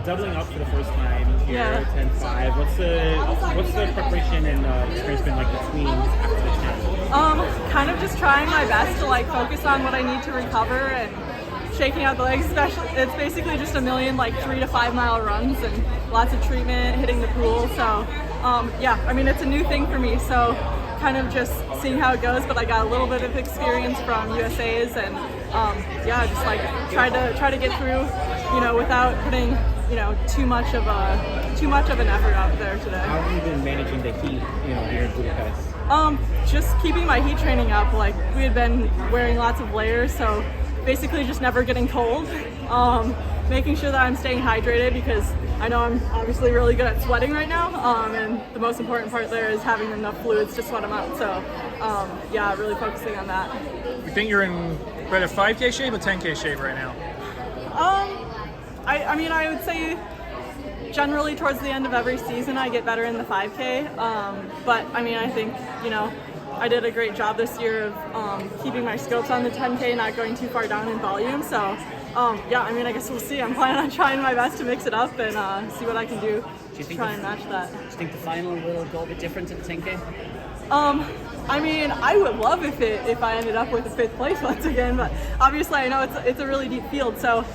doubling up for the first time here, Yeah. 10-5. What's the preparation and experience been like between after the 10? Kind of just trying my best to like focus on what I need to recover and shaking out the legs. Especially, it's basically just a million like 3 to 5 mile runs and lots of treatment, hitting the pool. So yeah, I mean it's a new thing for me. So kind of just seeing how it goes. But I got a little bit of experience from USA's and yeah, just like try to get through, without putting too much of an effort out there today. How have you been managing the heat, here in Budapest? Just keeping my heat training up. Like we had been wearing lots of layers, so basically just never getting cold. Making sure that I'm staying hydrated because I know I'm obviously really good at sweating right now. And the most important part there is having enough fluids to sweat them out. So yeah, really focusing on that. You think you're in better 5K shape or 10K shape right now? I mean, I would say generally towards the end of every season I get better in the 5K, but I mean I think I did a great job this year of keeping my scopes on the 10K, not going too far down in volume. So yeah, I mean I guess we'll see. I'm planning on trying my best to mix it up and see what I can do to try and match that. Do you think the final will go a bit different to the 10K? I mean, I would love if I ended up with a 5th place once again, but obviously I know it's a really deep field, so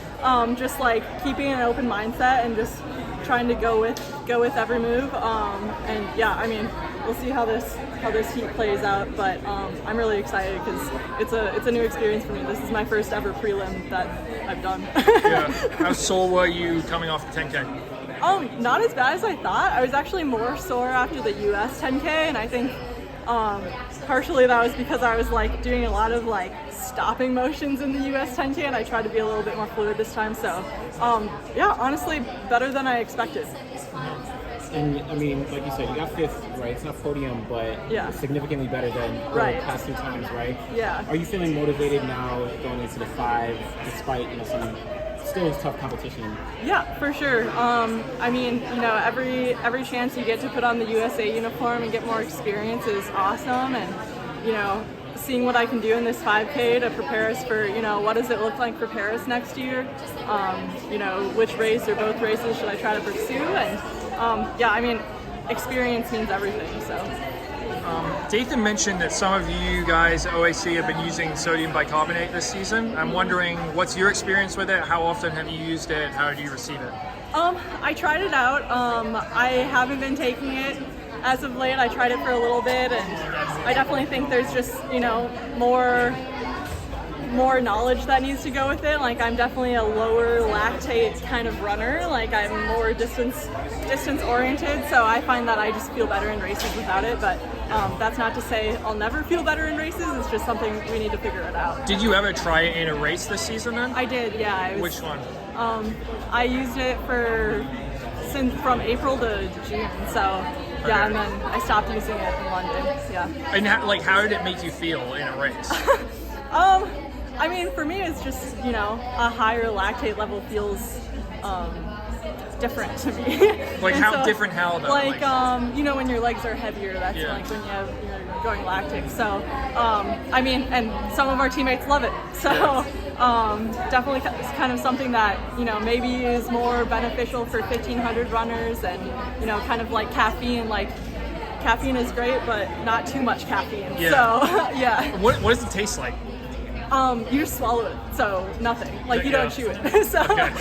just like keeping an open mindset and just trying to go with every move, and yeah, I mean we'll see how this heat plays out, but I'm really excited because it's a new experience for me. This is my first ever prelim that I've done. Yeah. How sore were you coming off the 10K? Not as bad as I thought. I was actually more sore after the US 10K, and I think partially that was because I was like doing a lot of like stopping motions in the US 10K, and I tried to be a little bit more fluid this time. So yeah, honestly better than I expected. And I mean, like you said, you got 5th, right? It's not podium, but Yeah. significantly better than Right. the past 2 times, right? Yeah. Are you feeling motivated now going into the 5, despite some still tough competition? Yeah, for sure. I mean, every chance you get to put on the USA uniform and get more experience is awesome, and seeing what I can do in this 5K to prepare us for, what does it look like for Paris next year? Which race or both races should I try to pursue? And yeah, I mean, experience means everything. So. Dathan mentioned that some of you guys at OAC have been using sodium bicarbonate this season. I'm wondering, what's your experience with it? How often have you used it? How do you receive it? I tried it out. I haven't been taking it as of late. I tried it for a little bit, and I definitely think there's just more knowledge that needs to go with it. Like I'm definitely a lower lactate kind of runner. Like I'm more distance oriented, so I find that I just feel better in races without it. But that's not to say I'll never feel better in races. It's just something we need to figure it out. Did you ever try it in a race this season then? I did, yeah. Which one? I used it from April to June, so yeah, Okay. and then I stopped using it in London. Yeah. And how did it make you feel in a race? I mean, for me, it's just, a higher lactate level feels different to me. Like And how different? How though? Like, when your legs are heavier, that's Yeah. like when you're going lactic. So, I mean, and some of our teammates love it. So, definitely kind of something that, maybe is more beneficial for 1500 runners and, kind of like caffeine. Like, caffeine is great, but not too much caffeine. Yeah. So, yeah. What does it taste like? You just swallow it, so nothing. Like you Yeah. don't chew it. So Okay.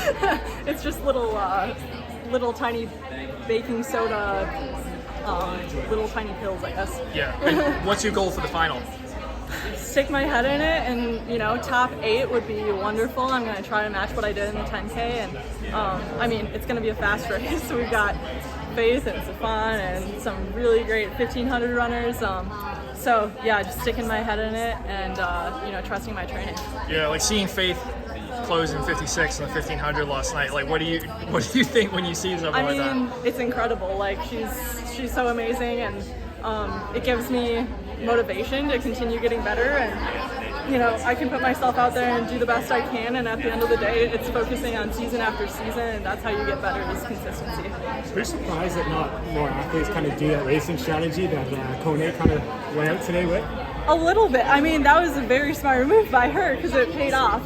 it's just little tiny baking soda, little tiny pills, I guess. Yeah. And what's your goal for the final? Stick my head in it, and top 8 would be wonderful. I'm gonna try to match what I did in the 10K, and I mean it's gonna be a fast race. So we've got Faith and Stefan and some really great 1500 runners. So yeah, just sticking my head in it and trusting my training. Yeah, like seeing Faith close in 56 in the 1500 last night. Like, what do you think when you see something like I mean, that? it's incredible. Like she's so amazing, and it gives me motivation to continue getting better. And you know, I can put myself out there and do the best I can, and at the end of the day, it's focusing on season after season, and that's how you get better, is consistency. Are you surprised that not more athletes kind of do that racing strategy that Kone kind of went out today with? A little bit. I mean, that was a very smart move by her because it paid off.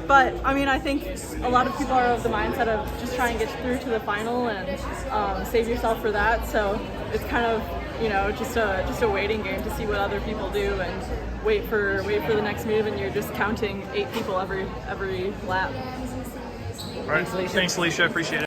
But I mean, I think a lot of people are of the mindset of just try and get through to the final and save yourself for that. So it's kind of, you know, just a waiting game to see what other people do and wait for the next move, and you're just counting 8 people every lap. All right. Thanks, Alicia. Appreciate it.